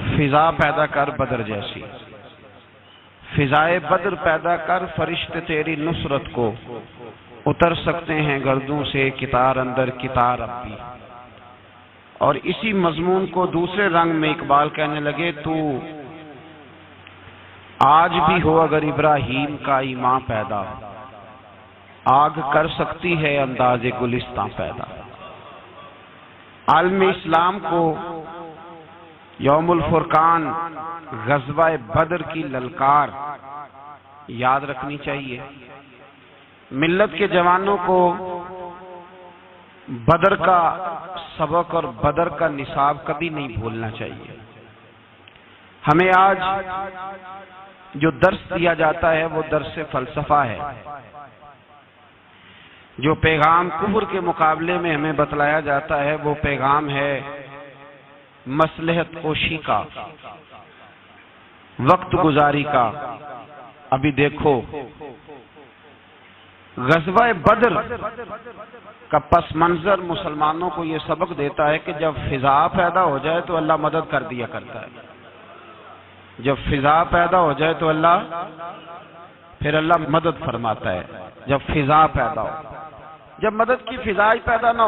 فضا پیدا کر بدر جیسی، فضائے بدر پیدا کر، فرشتے تیری نصرت کو اتر سکتے ہیں گردوں سے کتار اندر کتار اب بھی۔ اور اسی مضمون کو دوسرے رنگ میں اقبال کہنے لگے، تو آج بھی ہو اگر ابراہیم کا ایمان پیدا، آگ کر سکتی ہے انداز گلستاں پیدا۔ عالم اسلام کو یوم الفرقان غزوہ بدر کی للکار یاد رکھنی چاہیے۔ ملت کے جوانوں کو بدر کا سبق اور بدر کا نصاب کبھی نہیں بھولنا چاہیے۔ ہمیں آج جو درس دیا جاتا ہے وہ درس فلسفہ ہے۔ جو پیغام کفر کے مقابلے میں ہمیں بتلایا جاتا ہے وہ پیغام ہے مصلحت کوشی کا، وقت گزاری کا۔ ابھی دیکھو غزوہ بدر کا پس منظر مسلمانوں کو یہ سبق دیتا ہے کہ جب فضا پیدا ہو جائے تو اللہ مدد کر دیا کرتا ہے۔ جب فضا پیدا ہو جائے تو پھر اللہ مدد فرماتا ہے۔ جب فضا پیدا ہو، جب مدد کی فضا ہی پیدا نہ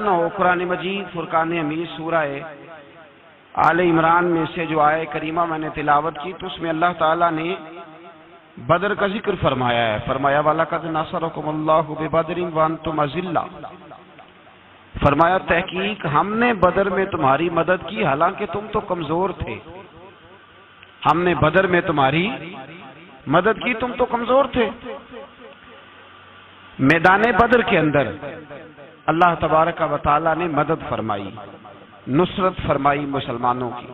ہو، قرآن مجید فرقان حمید سورہ آل عمران میں سے جو آیہ کریمہ میں نے تلاوت کی تو اس میں اللہ تعالیٰ نے بدر کا ذکر فرمایا ہے۔ فرمایا وَلَقَدْ نَصَرَكُمُ اللَّهُ بِبَدْرٍ وَأَنْتُمْ أَذِلَّةٌ، فرمایا تحقیق ہم نے بدر میں تمہاری مدد کی حالانکہ تم تو کمزور تھے۔ ہم نے بدر میں تمہاری مدد کی، تم تو کمزور تھے۔ میدان بدر کے اندر اللہ تبارک و تعالیٰ نے مدد فرمائی، نصرت فرمائی مسلمانوں کی،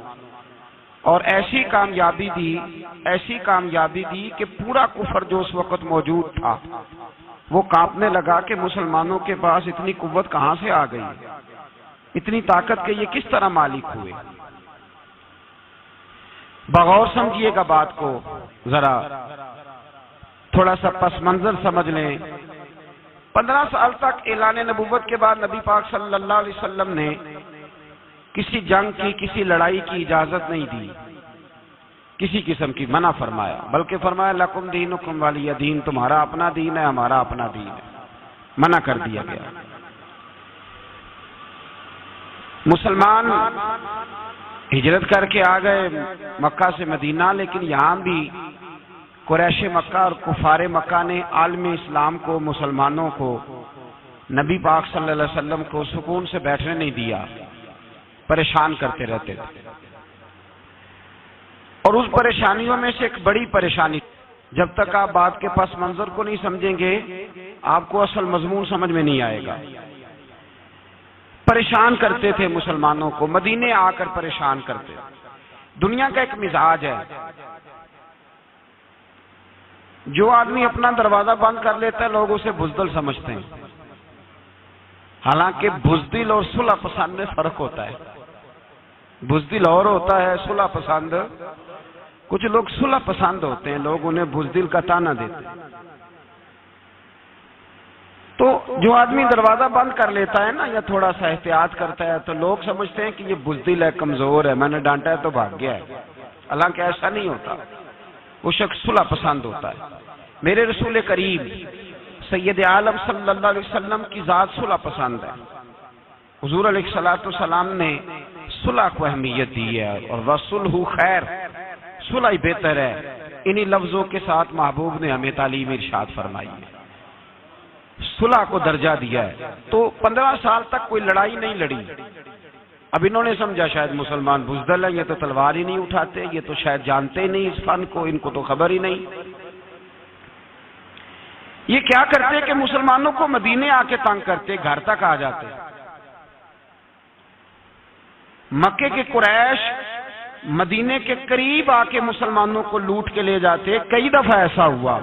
اور ایسی کامیابی دی کہ پورا کفر جو اس وقت موجود تھا وہ کانپنے لگا کہ مسلمانوں کے پاس اتنی قوت کہاں سے آ گئی، اتنی طاقت کے یہ کس طرح مالک ہوئے۔ بغور سمجھیے گا بات کو، ذرا تھوڑا سا پس منظر سمجھ لیں۔ 15 سال تک اعلان نبوت کے بعد نبی پاک صلی اللہ علیہ وسلم نے کسی جنگ کی، کسی لڑائی کی اجازت نہیں دی، کسی قسم کی منع فرمایا، بلکہ فرمایا لکم دینکم ولی دین، تمہارا اپنا دین ہے ہمارا اپنا دین ہے، منع کر دیا گیا۔ مسلمان ہجرت کر کے آ گئے مکہ سے مدینہ، لیکن یہاں بھی قریش مکہ اور کفار مکہ نے عالم اسلام کو، مسلمانوں کو، نبی پاک صلی اللہ علیہ وسلم کو سکون سے بیٹھنے نہیں دیا، پریشان کرتے رہتے تھے۔ اور اس پریشانیوں میں سے ایک بڑی پریشانی، جب تک آپ بات کے پس منظر کو نہیں سمجھیں گے آپ کو اصل مضمون سمجھ میں نہیں آئے گا۔ پریشان کرتے تھے مسلمانوں کو، مدینے آ کر پریشان کرتے۔ دنیا کا ایک مزاج ہے، جو آدمی اپنا دروازہ بند کر لیتا ہے لوگ اسے بزدل سمجھتے ہیں، حالانکہ بزدل اور صلح پسند میں فرق ہوتا ہے۔ بزدل اور ہوتا ہے، صلح پسند، کچھ لوگ صلح پسند ہوتے ہیں، لوگ انہیں بزدل کا طعنہ دیتے ہیں۔ تو جو آدمی دروازہ بند کر لیتا ہے نا، یا تھوڑا سا احتیاط کرتا ہے، تو لوگ سمجھتے ہیں کہ یہ بزدل ہے، کمزور ہے، میں نے ڈانٹا ہے تو بھاگ گیا ہے، حالانکہ ایسا نہیں ہوتا، وہ شخص صلح پسند ہوتا ہے۔ میرے رسول کریم سید عالم صلی اللہ علیہ وسلم کی ذات صلح پسند ہے۔ حضور علیہ السلام نے صلح کو اہمیت دی ہے، اور وَصُلْحُ خیر، صلح ہی بہتر ہے۔ انہی لفظوں کے ساتھ محبوب نے ہمیں تعلیم ارشاد فرمائی ہے، صلح کو درجہ دیا ہے۔ تو 15 سال تک کوئی لڑائی نہیں لڑی۔ اب انہوں نے سمجھا شاید مسلمان بزدل ہیں، یہ تو تلوار ہی نہیں اٹھاتے، یہ تو شاید جانتے ہی نہیں اس فن کو، ان کو تو خبر ہی نہیں۔ یہ کیا کرتے کہ مسلمانوں کو مدینے آ کے تنگ کرتے، گھر تک آ جاتے۔ مکے کے قریش مدینے کے قریب آ کے مسلمانوں کو لوٹ کے لے جاتے۔ کئی دفعہ ایسا ہوا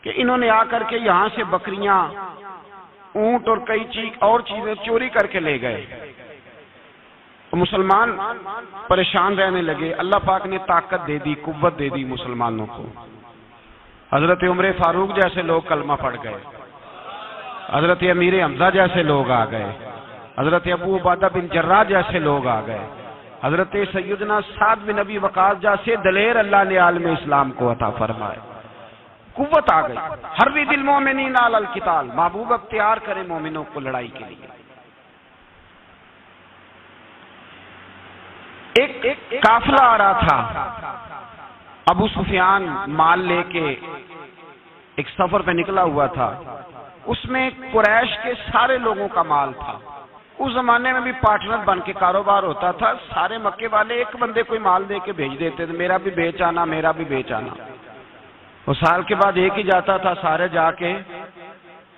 کہ انہوں نے آ کر کے یہاں سے بکریاں، اونٹ اور کئی اور چیزیں چوری کر کے لے گئے۔ مسلمان پریشان رہنے لگے۔ اللہ پاک نے طاقت دے دی، قوت دے دی مسلمانوں کو۔ حضرت عمر فاروق جیسے لوگ کلمہ پڑھ گئے، حضرت امیر حمزہ جیسے لوگ آ گئے، حضرت ابو عبیدہ بن جراح جیسے لوگ آ گئے، حضرت سیدنا سعد بن ابی وقاص جیسے دلیر اللہ نے عالم اسلام کو عطا فرمائے، قوت آ گئی۔ حرِّض المؤمنین علی القتال، محبوب اختیار کرے مومنوں کو لڑائی کے لیے۔ ایک قافلہ آ رہا تھا، ابو سفیان مال لے کے ایک سفر پہ نکلا ہوا تھا، اس میں قریش کے سارے لوگوں کا مال تھا۔ اس زمانے میں بھی پارٹنر بن کے کاروبار ہوتا تھا، سارے مکے والے ایک بندے کوئی مال دے کے بھیج دیتے تھے، میرا بھی بیچ آنا، میرا بھی بیچ آنا۔ وہ سال کے بعد ایک ہی جاتا تھا، سارے جا کے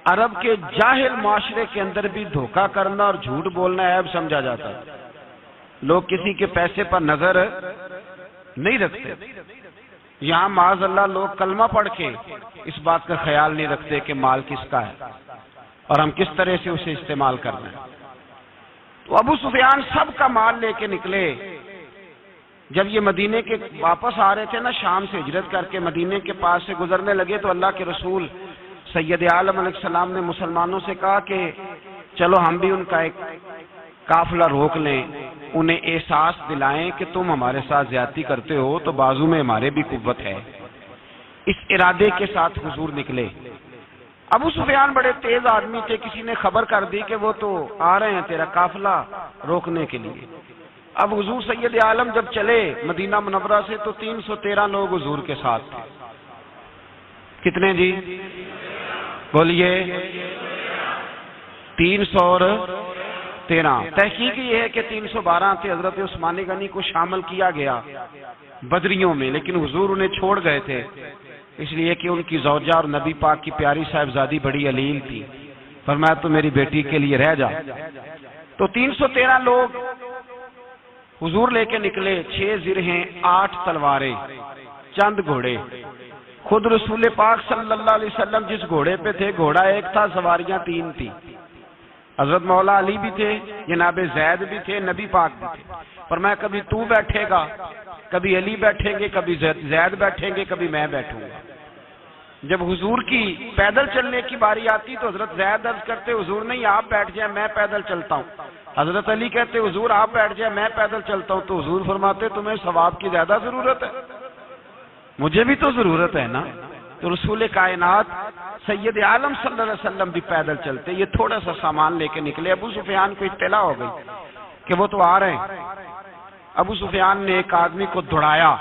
عرب کے جاہل معاشرے کے اندر بھی دھوکہ کرنا اور جھوٹ بولنا عیب سمجھا جاتا تھا۔ لوگ کسی کے پیسے پر نظر نہیں رکھتے۔ یہاں معاذ اللہ لوگ کلمہ پڑھ کے اس بات کا خیال نہیں رکھتے کہ مال کس کا ہے اور ہم کس طرح سے اسے استعمال کرنا ہے۔ تو ابو سفیان سب کا مال لے کے نکلے۔ جب یہ مدینے کے واپس آ رہے تھے نا، شام سے ہجرت کر کے مدینے کے پاس سے گزرنے لگے، تو اللہ کے رسول سید عالم علیہ السلام نے مسلمانوں سے کہا کہ چلو ہم بھی ان کا ایک قافلہ روک لیں، انہیں احساس دلائیں کہ تم ہمارے ساتھ زیادتی کرتے ہو تو بازو میں ہمارے بھی قوت ہے۔ اس ارادے کے ساتھ حضور نکلے۔ ابو سفیان بڑے تیز آدمی تھے، کسی نے خبر کر دی کہ وہ تو آ رہے ہیں تیرا قافلہ روکنے کے لیے۔ اب حضور سید عالم جب چلے مدینہ منورہ سے تو 313 لوگ حضور کے ساتھ تھے۔ کتنے جی؟ بولیے 313۔ تحقیق یہ ہے کہ 312 تھے، حضرت عثمان غنی کو شامل کیا گیا بدریوں میں، لیکن حضور انہیں چھوڑ گئے تھے، اس لیے کہ ان کی زوجہ اور نبی پاک کی پیاری صاحبزادی بڑی علیل تھی، فرمایا تو میری بیٹی کے لیے رہ جا۔ تو 313 لوگ حضور لے کے نکلے، 6 زرہیں، 8 تلواریں، چند گھوڑے۔ خود رسول پاک صلی اللہ علیہ وسلم جس گھوڑے پہ تھے، گھوڑا ایک تھا، سواریاں 3 تھی۔ حضرت مولا علی بھی تھے، جناب زید بھی تھے، نبی پاک بھی تھے۔ فرمایا کبھی تو بیٹھے گا، کبھی علی بیٹھیں گے، کبھی زید بیٹھیں گے، کبھی میں بیٹھوں گا۔ جب حضور کی پیدل چلنے کی باری آتی تو حضرت زید عرض کرتے حضور نہیں آپ بیٹھ جائیں میں پیدل چلتا ہوں۔ حضرت علی کہتے حضور آپ بیٹھ جائیں میں پیدل چلتا ہوں۔ تو حضور فرماتے تمہیں ثواب کی زیادہ ضرورت ہے، مجھے بھی تو ضرورت ہے نا۔ تو رسول کائنات سید عالم صلی اللہ علیہ وسلم بھی پیدل چلتے، یہ تھوڑا سا سامان لے کے نکلے۔ ابو سفیان کو اطلاع ہو گئی کہ وہ تو آ رہے ہیں۔ ابو سفیان نے ایک آدمی کو دوڑایا۔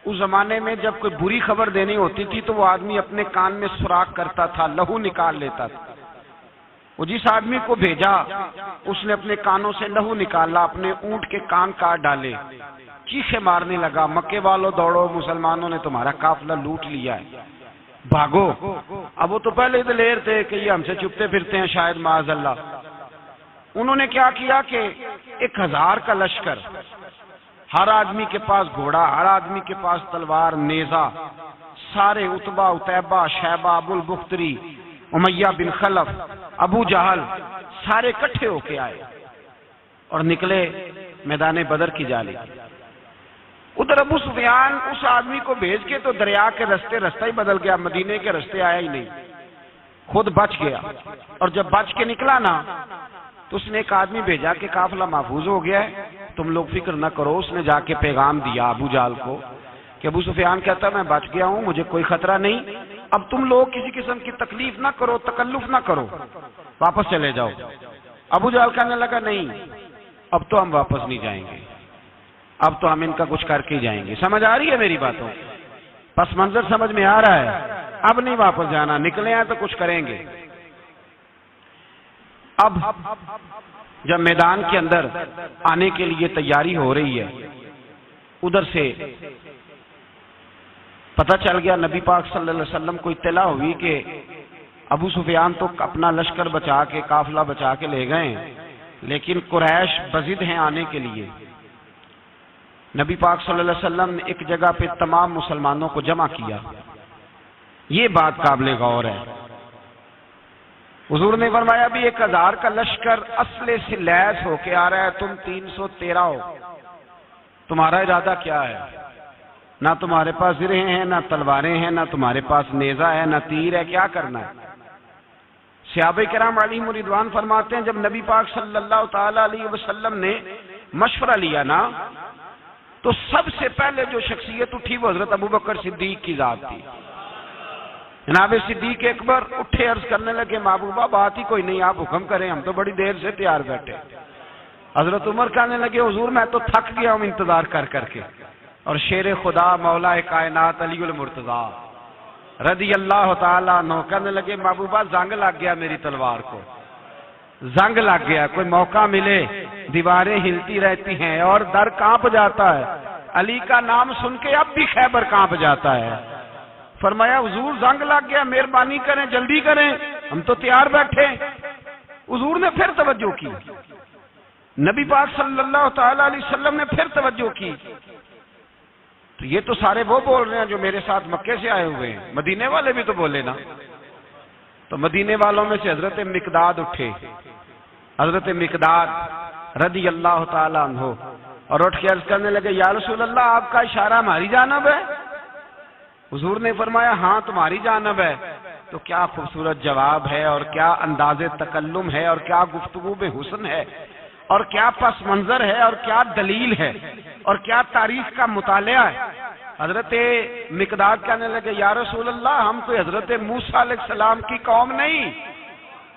اس زمانے میں جب کوئی بری خبر دینی ہوتی تھی تو وہ آدمی اپنے کان میں سوراخ کرتا تھا، لہو نکال لیتا تھا۔ وہ جس آدمی کو بھیجا اس نے اپنے کانوں سے لہو نکالا، اپنے اونٹ کے کان کاٹ ڈالے، چیخے مارنے لگا مکے والوں دوڑو، مسلمانوں نے تمہارا قافلہ لوٹ لیا ہے، بھاگو۔ اب وہ تو پہلے دلیر تھے کہ یہ ہم سے چھپتے پھرتے ہیں شاید معاذ اللہ۔ انہوں نے کیا کیا کہ 1000 کا لشکر، ہر آدمی کے پاس گھوڑا، ہر آدمی کے پاس تلوار، نیزہ، سارے عتبہ، عتیبہ، شیبہ، ابو البختری، امیہ بن خلف، ابو جہل، سارے اکٹھے ہو کے آئے اور نکلے میدان بدر کی جانب۔ ادھر ابو سفیان اس آدمی کو بھیج کے تو دریا کے رستہ ہی بدل گیا، مدینے کے رستے آیا ہی نہیں، خود بچ گیا۔ اور جب بچ کے نکلا نا تو اس نے ایک آدمی بھیجا کہ قافلہ محفوظ ہو گیا ہے، تم لوگ فکر نہ کرو۔ اس نے جا کے پیغام دیا ابو جہل کو کہ ابو سفیان کہتا میں بچ گیا ہوں، مجھے کوئی خطرہ نہیں، اب تم لوگ کسی قسم کی تکلیف نہ کرو، تکلف نہ کرو، واپس چلے جاؤ۔ ابو جہل کہنے لگا نہیں اب تو ہم واپس نہیں جائیں گے، اب تو ہم ان کا کچھ کر کے ہی جائیں گے۔ سمجھ آ رہی ہے میری باتوں؟ پس منظر سمجھ میں آ رہا ہے؟ اب نہیں واپس جانا، نکلے ہیں تو کچھ کریں گے۔ اب جب میدان کے اندر آنے کے لیے تیاری ہو رہی ہے، ادھر سے پتہ چل گیا، نبی پاک صلی اللہ علیہ وسلم کو اطلاع ہوئی کہ ابو سفیان تو اپنا لشکر بچا کے، قافلہ بچا کے لے گئے ہیں، لیکن قریش بضد ہیں آنے کے لیے۔ نبی پاک صلی اللہ علیہ وسلم نے ایک جگہ پہ تمام مسلمانوں کو جمع کیا۔ یہ بات قابل غور ہے۔ حضور نے فرمایا بھی 1000 کا لشکر اسلحے سے لیس ہو کے آ رہا ہے، تم 313 ہو، تمہارا ارادہ کیا ہے؟ نہ تمہارے پاس زرہیں ہیں، نہ تلواریں ہیں، نہ تمہارے پاس نیزہ ہے، نہ تیر ہے، کیا کرنا ہے؟ صحابہ کرام علیہم رضوان فرماتے ہیں جب نبی پاک صلی اللہ تعالی علیہ وسلم نے مشورہ لیا نا تو سب سے پہلے جو شخصیت اٹھی وہ حضرت ابوبکر صدیق کی ذات تھی۔ جناب صدیق اکبر اٹھے عرض کرنے لگے محبوبہ بات ہی کوئی نہیں، آپ حکم کریں، ہم تو بڑی دیر سے تیار بیٹھے۔ حضرت عمر کہنے لگے حضور میں تو تھک گیا ہوں انتظار کر کر کے۔ اور شیر خدا مولا کائنات علی المرتضیٰ رضی اللہ تعالیٰ عنہ کہنے لگے محبوبہ زنگ لگ گیا میری تلوار کو، زنگ لگ گیا، کوئی موقع ملے دیواریں ہلتی رہتی ہیں اور در کانپ جاتا ہے، علی کا نام سن کے اب بھی خیبر کانپ جاتا ہے۔ فرمایا حضور زنگ لگ گیا، مہربانی کریں جلدی کریں، ہم تو تیار بیٹھے۔ حضور نے پھر توجہ کی، نبی پاک صلی اللہ تعالی علیہ وسلم نے پھر توجہ کی، تو یہ تو سارے وہ بول رہے ہیں جو میرے ساتھ مکے سے آئے ہوئے ہیں، مدینے والے بھی تو بولے نا۔ تو مدینے والوں میں سے حضرت مقداد اٹھے، حضرت مقداد رضی اللہ تعالی عنہ، اور اٹھ کے عرض کرنے لگے یا رسول اللہ آپ کا اشارہ ہماری جانب ہے؟ حضور نے فرمایا ہاں تمہاری جانب ہے۔ تو کیا خوبصورت جواب ہے، اور کیا انداز تکلم ہے، اور کیا گفتگو میں حسن ہے، اور کیا پس منظر ہے، اور کیا دلیل ہے، اور کیا تاریخ کا مطالعہ ہے۔ حضرت مقداد کہنے لگے یا رسول اللہ ہم کوئی حضرت موسیٰ علیہ السلام کی قوم نہیں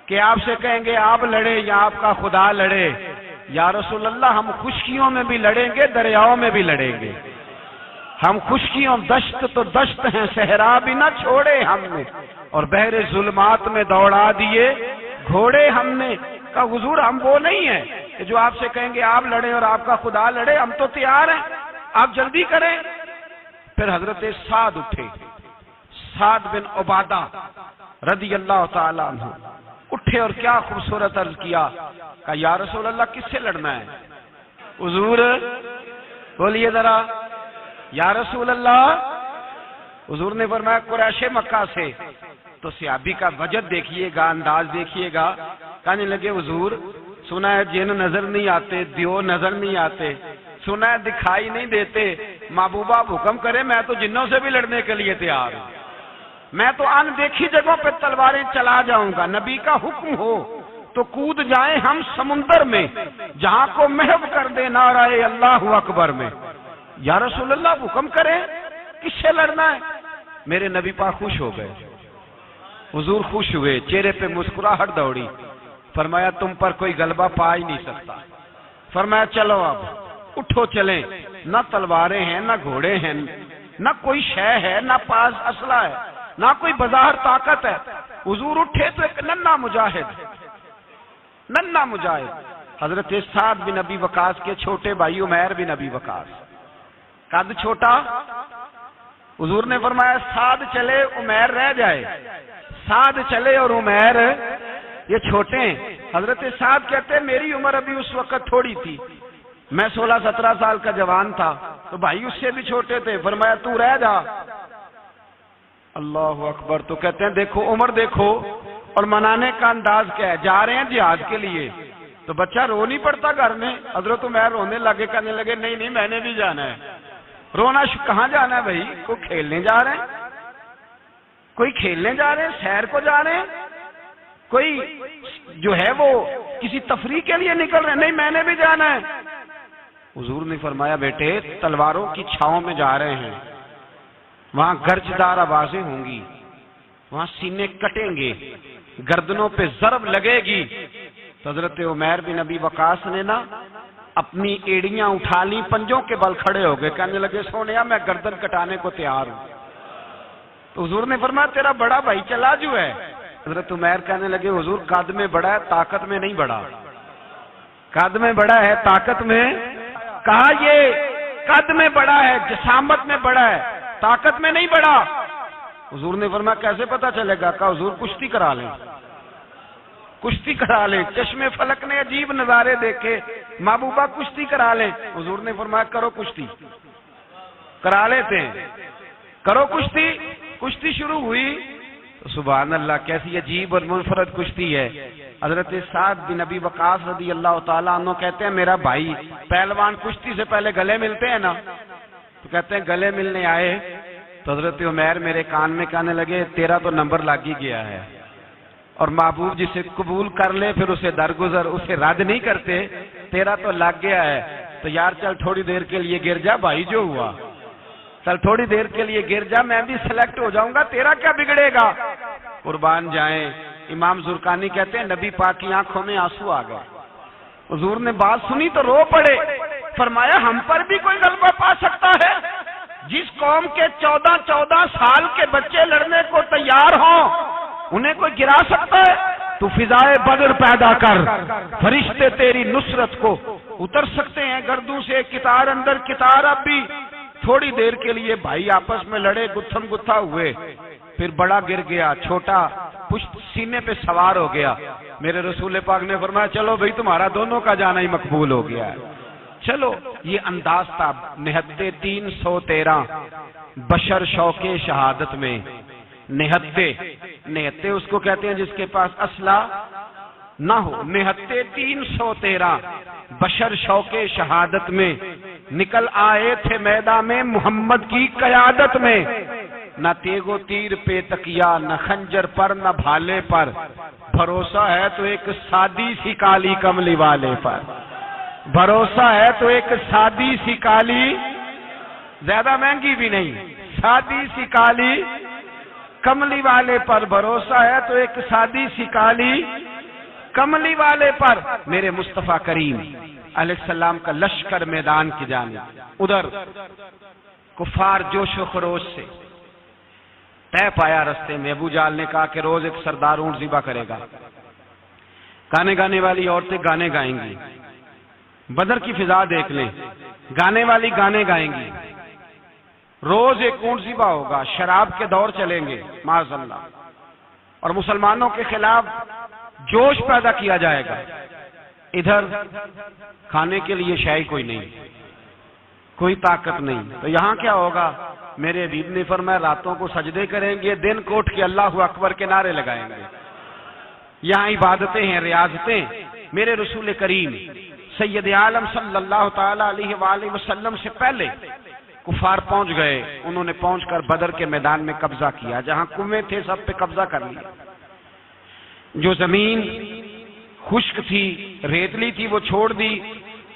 کہ آپ سے کہیں گے آپ لڑے یا آپ کا خدا لڑے۔ یا رسول اللہ ہم خشکیوں میں بھی لڑیں گے، دریاؤں میں بھی لڑیں گے، ہم خشکیوں دشت تو دشت ہیں، صحرا بھی نہ چھوڑے ہم نے، اور بحر ظلمات میں دوڑا دیے گھوڑے ہم نے۔ کہا حضور ہم وہ نہیں ہیں کہ جو آپ سے کہیں گے آپ لڑیں اور آپ کا خدا لڑے، ہم تو تیار ہیں، آپ جلدی کریں۔ پھر حضرت سعد اٹھے، سعد بن عبادہ رضی اللہ تعالی عنہ اٹھے اور کیا خوبصورت عرض کیا، کہا یا رسول اللہ کس سے لڑنا ہے؟ حضور بولیے ذرا یا رسول اللہ۔ حضور نے فرمایا قریش مکہ سے۔ تو صحابی کا وجد دیکھیے گا، انداز دیکھیے گا، کہنے لگے حضور سنا ہے جن نظر نہیں آتے، دیو نظر نہیں آتے، سنا ہے دکھائی نہیں دیتے، محبوبہ حکم کرے میں تو جنوں سے بھی لڑنے کے لیے تیار ہوں، میں تو ان دیکھی جگہوں پہ تلواریں چلا جاؤں گا، نبی کا حکم ہو تو کود جائیں ہم سمندر میں، جہاں کو محو کر دے نعرہ اللہ اکبر میں۔ یا رسول اللہ حکم کریں کس سے لڑنا ہے؟ میرے نبی پاک خوش ہو گئے، حضور خوش ہوئے، چہرے پہ مسکراہٹ دوڑی، فرمایا تم پر کوئی غلبہ پا ہی نہیں سکتا۔ فرمایا چلو اب اٹھو چلیں، نہ تلواریں ہیں نہ گھوڑے ہیں، نہ کوئی شے ہے، نہ پاس اسلحہ ہے، نہ کوئی بظاہر طاقت ہے۔ حضور اٹھے تو ایک ننھا مجاہد حضرت سعد بن ابی وقاص کے چھوٹے بھائی عمیر بن ابی وقاص، قد چھوٹا، حضور نے فرمایا سعد چلے عمیر رہ جائے، سعد چلے اور عمیر یہ چھوٹے ہیں۔ حضرت سعد کہتے ہیں میری عمر ابھی اس وقت تھوڑی تھی، میں 16-17 سال کا جوان تھا، تو بھائی اس سے بھی چھوٹے تھے، فرمایا تو رہ جا۔ اللہ اکبر۔ تو کہتے ہیں دیکھو عمر دیکھو، اور منانے کا انداز کیا ہے، جا رہے ہیں جہاد کے لیے، تو بچہ رو نہیں پڑتا گھر میں۔ حضرت عمیر رونے لگے، کہنے لگے نہیں نہیں میں نے بھی جانا ہے۔ رونا کہاں جانا ہے بھائی؟ کوئی کھیلنے جا رہے ہیں، کوئی کھیلنے جا رہے ہیں، سیر کو جا رہے ہیں، کوئی جو ہے وہ کسی تفریح کے لیے نکل رہے ہیں، نہیں میں نے بھی جانا ہے۔ حضور نے فرمایا بیٹے تلواروں کی چھاؤں میں جا رہے ہیں، وہاں گرجدار آوازیں ہوں گی، وہاں سینے کٹیں گے، گردنوں پہ ضرب لگے گی۔ تو حضرت عمیر بن ابی وقاص نے نا اپنی ایڑیاں اٹھا لی، پنجوں کے بل کھڑے ہو گئے، کہنے لگے سونیا میں گردن کٹانے کو تیار ہوں۔ تو حضور نے فرمایا تیرا بڑا بھائی چلا جو ہے۔ حضرت عمیر کہنے لگے حضور قد میں بڑا ہے، طاقت میں نہیں بڑا، قد میں بڑا ہے طاقت میں۔ کہا یہ قد میں بڑا ہے، جسامت میں بڑا ہے، طاقت میں نہیں بڑا۔ حضور نے فرمایا کیسے پتا چلے گا؟ کہا حضور کشتی کرا لیں، کشتی کرا لیں۔ چشمے فلک نے عجیب نظارے دیکھے، محبوبہ کشتی کرا لیں۔ حضور نے فرمایا کرو کشتی، کرا لیتے ہیں، کرو کشتی۔ کشتی شروع ہوئی تو سبحان اللہ کیسی عجیب اور منفرد کشتی ہے۔ حضرت سعد بن ابی وقاص رضی اللہ تعالیٰ عنہ کہتے ہیں میرا بھائی پہلوان کشتی سے پہلے گلے ملتے ہیں نا، تو کہتے ہیں گلے ملنے آئے تو حضرت عمیر میرے کان میں کہنے لگے تیرا تو نمبر لگ ہی گیا ہے، اور محبوب جسے قبول کر لے پھر اسے درگزر اسے رد نہیں کرتے. تیرا تو لگ گیا ہے تو یار چل تھوڑی دیر کے لیے گر جا بھائی، جو ہوا چل تھوڑی دیر کے لیے گر جا، میں بھی سلیکٹ ہو جاؤں گا، تیرا کیا بگڑے گا. قربان جائیں. امام زرقانی کہتے ہیں نبی پاک کی آنکھوں میں آنسو آ گئے. حضور نے بات سنی تو رو پڑے. فرمایا ہم پر بھی کوئی غلبہ پا سکتا ہے؟ جس قوم کے 14 سال کے بچے لڑنے کو تیار ہوں انہیں کوئی گرا سکتا ہے؟ تو فضائے بدر پیدا کر، فرشتے تیری نصرت کو اتر سکتے ہیں گردوں سے کتار اندر کتار. اب بھی تھوڑی دیر کے لیے بھائی آپس میں لڑے، گتھم گتھا ہوئے، پھر بڑا گر گیا، چھوٹا پشت سینے پہ سوار ہو گیا. میرے رسول پاک نے فرمایا چلو بھائی تمہارا دونوں کا جانا ہی مقبول ہو گیا ہے. چلو یہ انداز تھا. نہتے 313 بشر شوق شہادت میں. نہتے اس کو کہتے ہیں جس کے پاس اسلحہ نہ ہو. نہتے 313 بشر شوق شہادت میں نکل آئے تھے میدان میں محمد کی قیادت میں. نہ تیگ و تیر پہ تکیا، نہ خنجر پر نہ بھالے پر، بھروسہ ہے تو ایک سادی سی کالی کملی والے پر. بھروسہ ہے تو ایک سادی سی کالی، زیادہ مہنگی بھی نہیں، سادی سی کالی کملی والے پر. بھروسہ ہے تو ایک سادی سی کالی کملی والے پر. میرے مصطفیٰ کریم علیہ السلام کا لشکر میدان کی جانب، ادھر کفار جوش و خروش سے طے پایا رستے میں. ابو جال نے کہا کہ روز ایک سردار اونٹ ذبح کرے گا. گانے گانے والی عورتیں گانے گائیں گی. بدر کی فضا دیکھ لیں، گانے والی گانے گائیں گی. روز ایک اونٹ ذبح ہوگا. شراب کے دور چلیں گے معاذ اللہ، اور مسلمانوں کے خلاف جوش پیدا کیا جائے گا. ادھر کھانے کے لیے شے کوئی نہیں، کوئی طاقت نہیں. تو یہاں کیا ہوگا؟ میرے حبیب نے فرمایا راتوں کو سجدے کریں گے، دن کو اٹھ کے اللہ اکبر کے نعرے لگائیں گے. یہاں عبادتیں ہیں، ریاضتیں. میرے رسول کریم سید عالم صلی اللہ تعالی علیہ وآلہ وسلم سے پہلے کفار پہنچ گئے. انہوں نے پہنچ کر بدر کے میدان میں قبضہ کیا. جہاں کنویں تھے سب پہ قبضہ کر لیا. جو زمین خشک تھی، ریتلی تھی، وہ چھوڑ دی،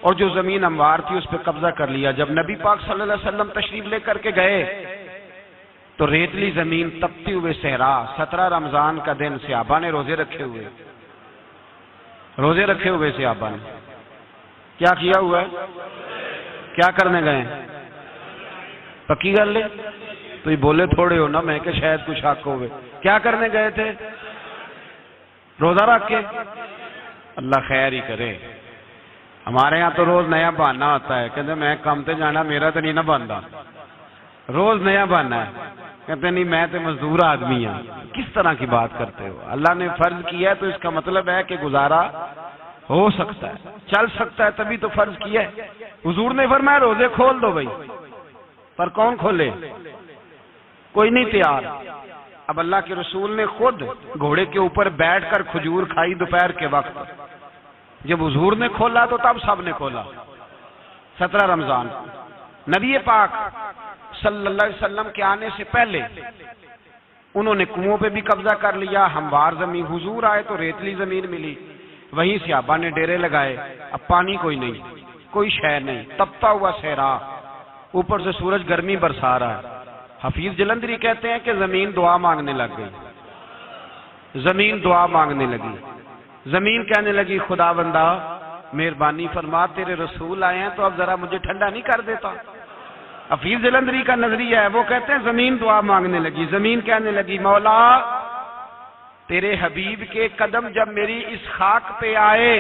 اور جو زمین ہموار تھی اس پہ قبضہ کر لیا. جب نبی پاک صلی اللہ علیہ وسلم تشریف لے کر کے گئے تو ریتلی زمین، تپتی ہوئے صحرا. 17 رمضان کا دن صحابہ نے روزے رکھے ہوئے صحابہ نے کیا کیا ہوا ہے؟ کیا کرنے گئے؟ پکی گل لے تو یہ بولے تھوڑے ہو نا، میں کہ شاید کچھ حق ہوئے. کیا کرنے گئے تھے؟ روزہ رکھ کے. اللہ خیر ہی کرے. ہمارے یہاں تو روز نیا بہانا ہوتا ہے، کہتے میں کام تے جانا، میرا تو نہیں نہ بنتا. روز نیا بہانا ہے، کہتے نہیں میں تو مزدور آدمی ہوں. کس طرح کی بات کرتے ہو؟ اللہ نے فرض کیا ہے تو اس کا مطلب ہے کہ گزارا ہو سکتا ہے، چل سکتا ہے، تبھی تو فرض کیا ہے. حضور نے فرمایا روزے کھول دو بھائی، پر کون کھولے؟ کوئی نہیں تیار. اب اللہ کے رسول نے خود گھوڑے کے اوپر بیٹھ کر کھجور کھائی دوپہر کے وقت. جب حضور نے کھولا تو تب سب نے کھولا. 17 رمضان نبی پاک صلی اللہ علیہ وسلم کے آنے سے پہلے انہوں نے کنووں پہ بھی قبضہ کر لیا، ہموار زمین. حضور آئے تو ریتلی زمین ملی، وہیں صحابہ نے ڈیرے لگائے. اب پانی کوئی نہیں، کوئی شے نہیں، تپتا ہوا صحرا، اوپر سے سورج گرمی برسا رہا ہے. حفیظ جلندری کہتے ہیں کہ زمین دعا مانگنے لگ گئی. زمین دعا مانگنے لگی. زمین کہنے لگی خدا بندہ مہربانی فرما، تیرے رسول آئے ہیں تو اب ذرا مجھے ٹھنڈا نہیں کر دیتا. حفیظ جلندری کا نظریہ ہے، وہ کہتے ہیں زمین دعا مانگنے لگی. زمین کہنے لگی مولا تیرے حبیب کے قدم جب میری اس خاک پہ آئے،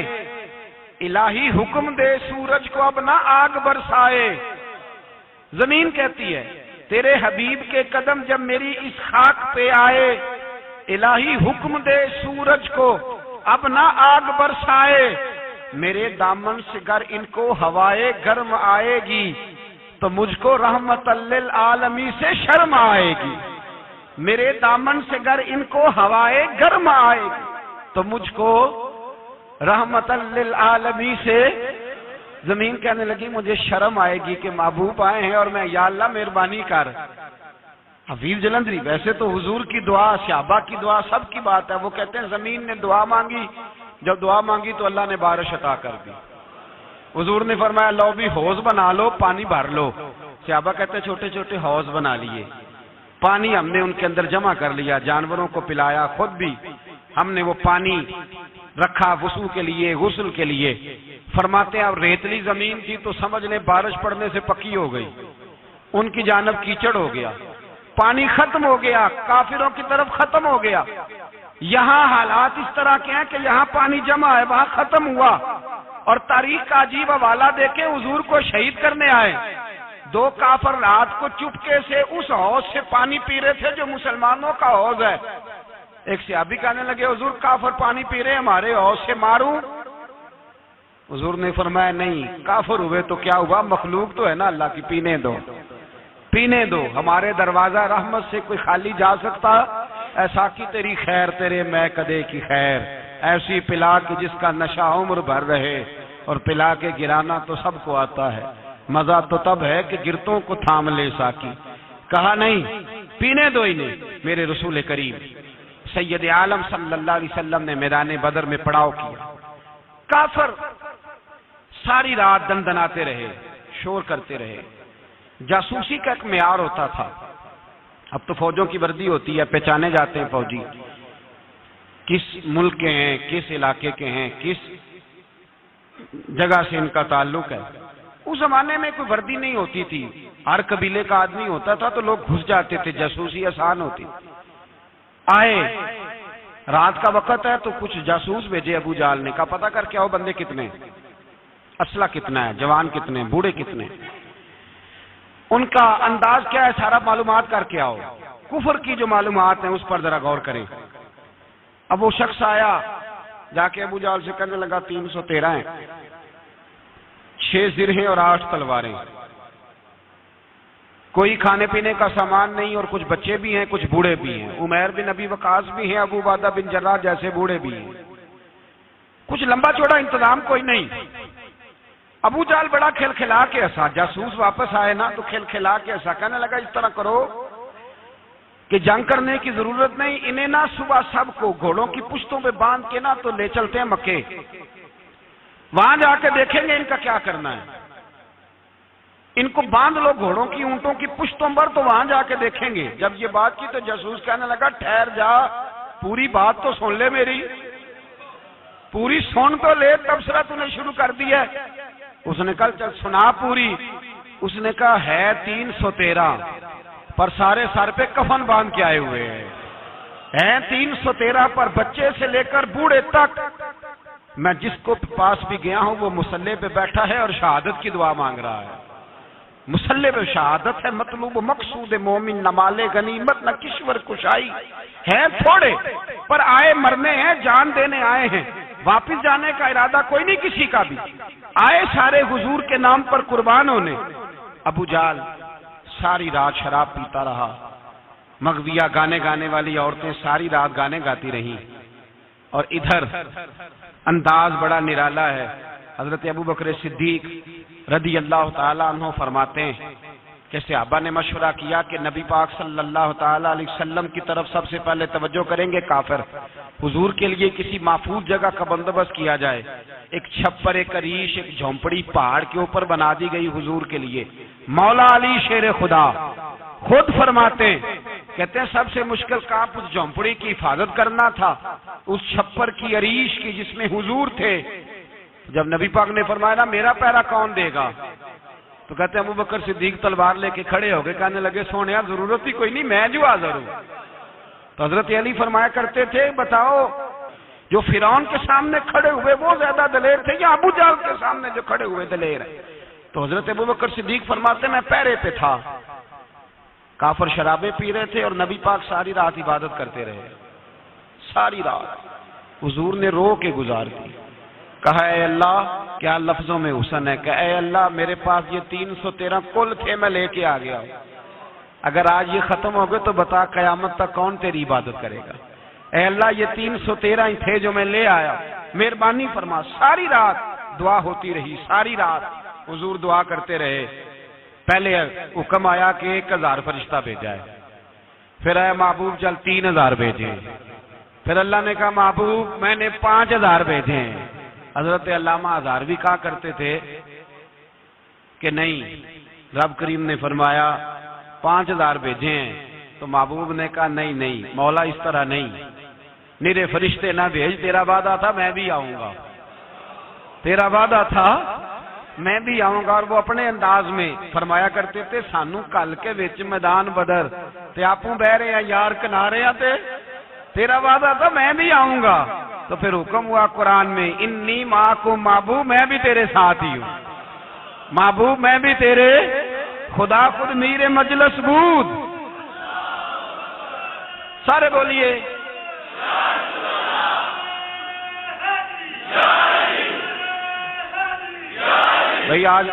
الہی حکم دے سورج کو اب نہ آگ برسائے. زمین کہتی ہے تیرے حبیب کے قدم جب میری اس خاک پہ آئے، الہی حکم دے سورج کو اب نہ آگ برسائے. میرے دامن سے گر ان کو ہوائے گرم آئے گی تو مجھ کو رحمت للعالمین سے شرم آئے گی. میرے دامن سے گر ان کو ہوائے گرم آئے گی تو مجھ کو رحمت للعالمین سے. زمین کہنے لگی مجھے شرم آئے گی کہ محبوب آئے ہیں اور میں یا اللہ مہربانی کر. حفیظ جلندری، ویسے تو حضور کی دعا، صحابہ کی دعا سب کی بات ہے، وہ کہتے ہیں زمین نے دعا مانگی، جب دعا مانگی تو اللہ نے بارش عطا کر دی۔ حضور نے فرمایا لو بھی حوض بنا لو، پانی بھر لو۔ صحابہ کہتے ہیں چھوٹے چھوٹے حوض بنا لیے، پانی ہم نے ان کے اندر جمع کر لیا، جانوروں کو پلایا، خود بھی ہم نے وہ پانی رکھا وضو کے لیے، غسل کے لیے۔ فرماتے ہیں اب ریتلی زمین تھی تو سمجھ لیں بارش پڑنے سے پکی ہو گئی، ان کی جانب کیچڑ ہو گیا، پانی ختم ہو گیا، کافروں کی طرف ختم ہو گیا۔ یہاں حالات اس طرح کے ہیں کہ یہاں پانی جمع ہے، وہاں ختم ہوا۔ اور تاریخ کا عجیب حوالہ دیکھیں، حضور کو شہید کرنے آئے، دو کافر رات کو چپکے سے اس حوض سے پانی پی رہے تھے جو مسلمانوں کا حوض ہے۔ ایک صحابی کہنے لگے حضور کافر پانی پی رہے ہمارے حوض سے، ماروں؟ حضور نے فرمایا نہیں، کافر ہوئے تو کیا ہوا، مخلوق تو ہے نا اللہ کی، پینے دو پینے دو، ہمارے دروازہ رحمت سے کوئی خالی جا سکتا؟ ایسا کی تیری خیر تیرے میں کدے کی خیر، ایسی پلا کہ جس کا نشہ عمر بھر رہے، اور پلا کے گرانا تو سب کو آتا ہے، مزہ تو تب ہے کہ گرتوں کو تھام لے ساکی۔ کہا نہیں، پینے دو انہیں۔ میرے رسول کریم سید عالم صلی اللہ علیہ وسلم نے میدان بدر میں پڑاؤ کیا، کافر ساری رات دندناتے رہے، شور کرتے رہے۔ جاسوسی کا ایک معیار ہوتا تھا، اب تو فوجوں کی وردی ہوتی ہے، پہچانے جاتے ہیں فوجی کس ملک کے ہیں، کس علاقے کے ہیں، کس جگہ سے ان کا تعلق ہے۔ اس زمانے میں کوئی وردی نہیں ہوتی تھی، ہر قبیلے کا آدمی ہوتا تھا تو لوگ گھس جاتے تھے، جاسوسی آسان ہوتی۔ آئے رات کا وقت ہے تو کچھ جاسوس بھیجے ابو جہل نے، کہا پتہ کر کے آؤ بندے کتنے، اسلحہ کتنا ہے، جوان کتنے، بوڑھے کتنے، ان کا انداز کیا ہے، سارا معلومات کر کے آؤ، کفر کی جو معلومات ہیں اس پر ذرا غور کریں۔ اب وہ شخص آیا، جا کے ابو جہل سے کہنے لگا 313 ہیں، 6 زرہیں اور 8 تلواریں، کوئی کھانے پینے کا سامان نہیں، اور کچھ بچے بھی ہیں، کچھ بوڑھے بھی ہیں، عمیر بن ابی وقاص بھی ہیں، ابو عبیدہ بن جراح جیسے بوڑھے بھی ہیں، کچھ لمبا چوڑا انتظام کوئی نہیں۔ ابو جہل بڑا کھل کھلا کے ہنسا، جاسوس واپس آئے نا تو کھل کھلا کے ہنسا، کہنے لگا اس طرح کرو کہ جنگ کرنے کی ضرورت نہیں، انہیں نا صبح سب کو گھوڑوں کی پشتوں پہ باندھ کے نا تو لے چلتے ہیں مکے، وہاں جا کے دیکھیں گے ان کا کیا کرنا ہے، ان کو باندھ لو گھوڑوں کی اونٹوں کی پشتوں پر، تو وہاں جا کے دیکھیں گے۔ جب یہ بات کی تو جاسوس کہنے لگا ٹھہر جا، پوری بات تو سن لے میری، پوری سن تو لے، تبصرہ تو نے شروع کر دی ہے۔ اس نے کہا چل سنا پوری۔ اس نے کہا ہے 313 پر سارے سر پہ کفن باندھ کے آئے ہوئے ہیں 313 پر، بچے سے لے کر بوڑھے تک۔ میں جس کو پاس بھی گیا ہوں وہ مسلح پہ بیٹھا ہے اور شہادت کی دعا مانگ رہا ہے۔ مسلح پہ شہادت ہے مطلوب، مقصود مومن نہ مال غنیمت نہ کشور کشائی، ہیں تھوڑے پر آئے مرنے ہیں، جان دینے آئے ہیں، واپس جانے کا ارادہ کوئی نہیں کسی کا بھی، آئے سارے حضور کے نام پر قربان ہونے۔ ابو جہل ساری رات شراب پیتا رہا، مغویہ گانے گانے والی عورتیں ساری رات گانے گاتی رہیں، اور ادھر انداز بڑا نرالا ہے۔ حضرت ابو بکر صدیق رضی اللہ تعالیٰ عنہ فرماتے ہیں کہ صحابہ نے مشورہ کیا کہ نبی پاک صلی اللہ تعالیٰ علیہ وسلم کی طرف سب سے پہلے توجہ کریں گے کافر، حضور کے لیے کسی محفوظ جگہ کا بندوبست کیا جائے، ایک چھپر، ایک عریش، ایک جھونپڑی پہاڑ کے اوپر بنا دی گئی حضور کے لیے۔ مولا علی شیر خدا خود فرماتے ہیں، کہتے ہیں سب سے مشکل کام اس جھونپڑی کی حفاظت کرنا تھا، اس چھپر کی، عریش کی جس میں حضور تھے۔ جب نبی پاک نے فرمایا نا میرا پہرا کون دے گا، تو کہتے ہیں ابو بکر صدیق تلوار لے کے کھڑے ہو گئے، کہنے لگے سونیا ضرورت ہی کوئی نہیں، میں جو حاضر ہوں۔ تو حضرت علی فرمایا کرتے تھے بتاؤ جو فرعون کے سامنے کھڑے ہوئے وہ زیادہ دلیر تھے یا ابو جہل کے سامنے جو کھڑے ہوئے دلیر ہیں؟ تو حضرت ابو بکر صدیق فرماتے میں پہرے پہ تھا، کافر شرابیں پی رہے تھے اور نبی پاک ساری رات عبادت کرتے رہے، ساری رات حضور نے رو کے گزار دی۔ کہا اے اللہ، کیا لفظوں میں حسن ہے، کہ اے اللہ میرے پاس یہ 313 کل تھے، میں لے کے آ گیا ہوں، اگر آج یہ ختم ہو گئے تو بتا قیامت تک کون تیری عبادت کرے گا۔ اے اللہ یہ 313 ہی تھے جو میں لے آیا، مہربانی فرما۔ ساری رات دعا ہوتی رہی، ساری رات حضور دعا کرتے رہے۔ پہلے حکم آیا کہ 1000 فرشتہ بھیجا ہے، پھر اے محبوب چل 3000 بھیجے. پھر اللہ نے کہا محبوب میں نے 5000 بھیجے ہیں. حضرت علامہ ہزاروی کہا کرتے تھے کہ نہیں، رب کریم نے فرمایا 5000 بھیجے ہیں. تو محبوب نے کہا نہیں مولا اس طرح نہیں، میرے فرشتے نہ بھیج، تیرا وعدہ تھا میں بھی آؤں گا، تیرا وعدہ تھا میں بھی آؤں گا. اور وہ اپنے انداز میں فرمایا کرتے تھے سانو کل کے وچ میدان بدر تے آپوں بہ رہے ہیں یار کنارے تے تیرا وعدہ تھا میں بھی آؤں گا. تو پھر حکم ہوا قرآن میں انی معکم، محبوب میں بھی تیرے ساتھ ہی ہوں، محبوب میں بھی تیرے، خدا خود میر مجلس بود. سارے بولیے بھئی آج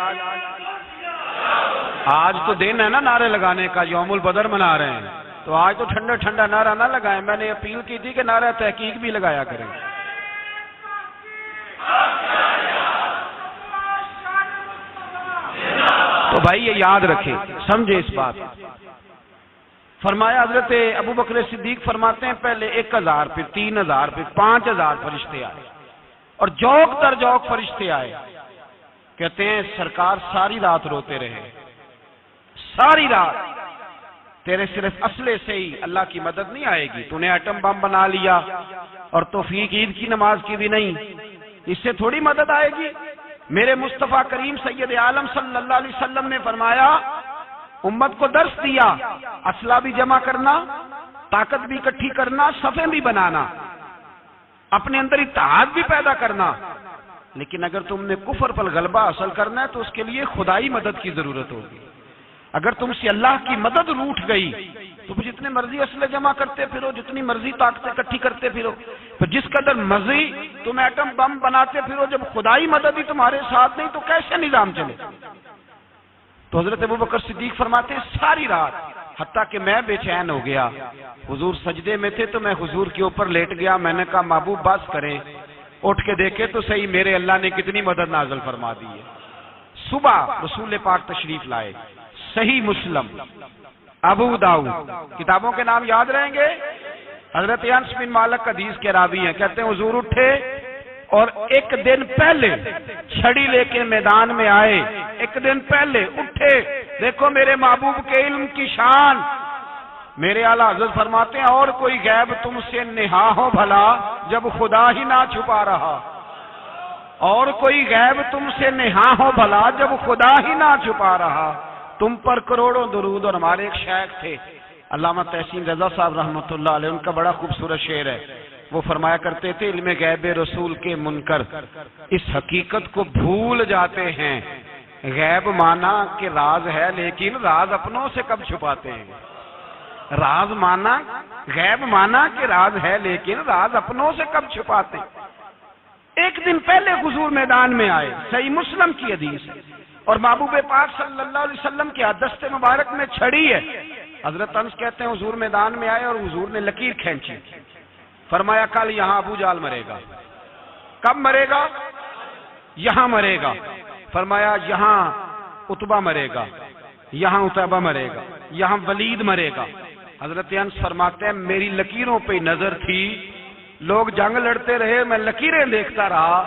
تو دن ہے نا نعرے لگانے کا، یوم البدر منا رہے ہیں، تو آج تو ٹھنڈا ٹھنڈا نعرہ نہ لگائیں. میں نے اپیل کی تھی کہ نعرہ تحقیق بھی لگایا کریں. تو بھائی یہ یاد رکھیں، سمجھے اس بات. فرمایا حضرت ابو بکر صدیق فرماتے ہیں پہلے 1000 پھر 3000 پھر 5000 فرشتے آئے اور جوک در جوک فرشتے آئے. کہتے ہیں سرکار ساری رات روتے رہے، ساری رات. تیرے صرف اسلحے سے ہی اللہ کی مدد نہیں آئے گی، تو نے ایٹم بم بنا لیا اور توفیق عید کی نماز کی بھی نہیں، اس سے تھوڑی مدد آئے گی. میرے مصطفیٰ کریم سید عالم صلی اللہ علیہ وسلم نے فرمایا امت کو درس دیا اسلحہ بھی جمع کرنا، طاقت بھی اکٹھی کرنا، صفیں بھی بنانا، اپنے اندر اتحاد بھی پیدا کرنا. لیکن اگر تم نے کفر پر غلبہ حاصل کرنا ہے تو اس کے لیے خدائی مدد کی ضرورت ہوگی. اگر تم سے اللہ کی مدد روٹ گئی تو جتنے مرضی اسلحے جمع کرتے پھرو، جتنی مرضی طاقتیں اکٹھی کرتے پھرو، پھر جس قدر مرضی تم ایٹم بم بناتے پھرو، جب خدائی مدد ہی تمہارے ساتھ نہیں تو کیسے نظام چلے. تو حضرت ابو بکر صدیق فرماتے ہیں ساری رات حتیٰ کہ میں بے چین ہو گیا. حضور سجدے میں تھے تو میں حضور کے اوپر لیٹ گیا. میں نے کہا محبوب بس کریں، اٹھ کے دیکھے تو صحیح میرے اللہ نے کتنی مدد نازل فرما دی ہے. صبح رسول پاک تشریف لائے، صحیح مسلم، ابو داؤد، کتابوں کے نام یاد رہیں گے. حضرت انس بن مالک حدیث کے راوی ہیں، کہتے ہیں حضور اٹھے اور ایک دن پہلے چھڑی لے کے میدان میں آئے. ایک دن پہلے اٹھے. دیکھو میرے محبوب کے علم کی شان. میرے اعلیٰ حضرت فرماتے ہیں اور کوئی غیب تم سے نہا ہو بھلا جب خدا ہی نہ چھپا رہا، اور کوئی غیب تم سے نہا ہو بھلا جب خدا ہی نہ چھپا رہا. تم پر کروڑوں درود. اور ہمارے ایک شیخ تھے علامہ تحسین رضا صاحب رحمۃ اللہ علیہ، ان کا بڑا خوبصورت شعر ہے. وہ فرمایا کرتے تھے علم غیب رسول کے منکر اس حقیقت کو بھول جاتے ہیں، غیب مانا کہ راز ہے لیکن راز اپنوں سے کب چھپاتے ہیں. راز مانا، غیب مانا کہ راز ہے لیکن راز اپنوں سے کب چھپاتے ہیں. ایک دن پہلے حضور میدان میں آئے، صحیح مسلم کی حدیث ہے. اور محبوب پاک صلی اللہ علیہ وسلم کے دست مبارک میں چھڑی ہے. حضرت انس کہتے ہیں حضور میدان میں آئے اور حضور نے لکیر کھینچی. فرمایا کل یہاں ابو جال مرے گا. کب مرے گا؟ یہاں مرے گا. فرمایا یہاں عتبہ مرے گا، یہاں عتبہ مرے گا، یہاں ولید مرے گا. حضرت انس فرماتے ہیں میری لکیروں پہ نظر تھی، لوگ جنگ لڑتے رہے، میں لکیریں دیکھتا رہا.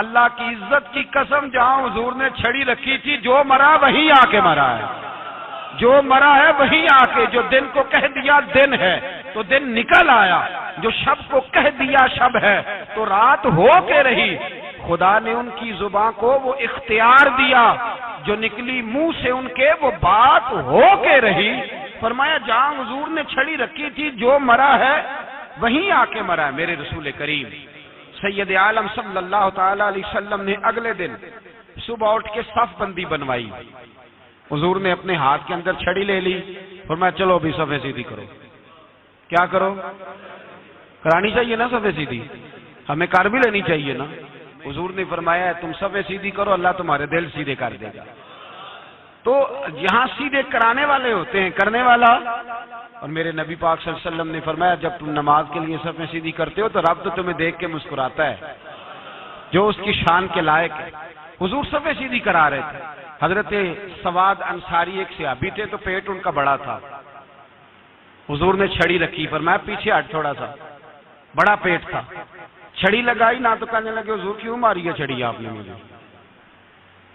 اللہ کی عزت کی قسم جہاں حضور نے چھڑی رکھی تھی جو مرا وہی آ کے مرا ہے، جو مرا ہے وہی آ کے. جو دن کو کہہ دیا دن ہے تو دن نکل آیا، جو شب کو کہہ دیا شب ہے تو رات ہو کے رہی. خدا نے ان کی زبان کو وہ اختیار دیا، جو نکلی منہ سے ان کے وہ بات ہو کے رہی. فرمایا جہاں حضور نے چھڑی رکھی تھی جو مرا ہے وہیں آ کے مرا ہے میرے رسول کریم سید عالم صلی اللہ تعالی علیہ وسلم نے. اگلے دن صبح اٹھ کے صف بندی بنوائی. حضور نے اپنے ہاتھ کے اندر چھڑی لے لی. فرمایا چلو ابھی صفیں سیدھی کرو. کیا کرو؟ کرانی چاہیے نا صفیں سیدھی، ہمیں کر بھی لینی چاہیے نا. حضور نے فرمایا تم صفیں سیدھی کرو، اللہ تمہارے دل سیدھے کر دے گا. تو یہاں سیدھے کرانے والے ہوتے ہیں، کرنے والا. اور میرے نبی پاک صلی اللہ علیہ وسلم نے فرمایا جب تم نماز کے لیے صفیں سیدھی کرتے ہو تو رب تو تمہیں دیکھ کے مسکراتا ہے جو اس کی شان کے لائق ہے. حضور صفیں سیدھی کرا رہے تھے. حضرت سواد انصاری ایک صحابی تھے تو پیٹ ان کا بڑا تھا. حضور نے چھڑی رکھی، فرمایا پیچھے ہٹ تھوڑا سا، بڑا پیٹ تھا، چھڑی لگائی نہ تو کہنے لگے حضور کیوں ماری ہے چھڑی آپ نے مجھے؟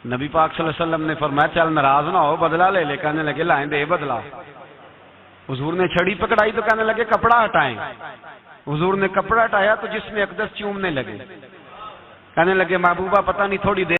نبی پاک صلی اللہ علیہ وسلم نے فرمایا چل ناراض نہ ہو، بدلہ لے لے، کہنے لگے لائیں دے بدلہ۔ حضور نے چھڑی پکڑائی تو کہنے لگے کپڑا ہٹائیں، حضور نے کپڑا ہٹایا تو جس میں اقدس چومنے لگے، کہنے لگے محبوبہ پتہ نہیں تھوڑی دیر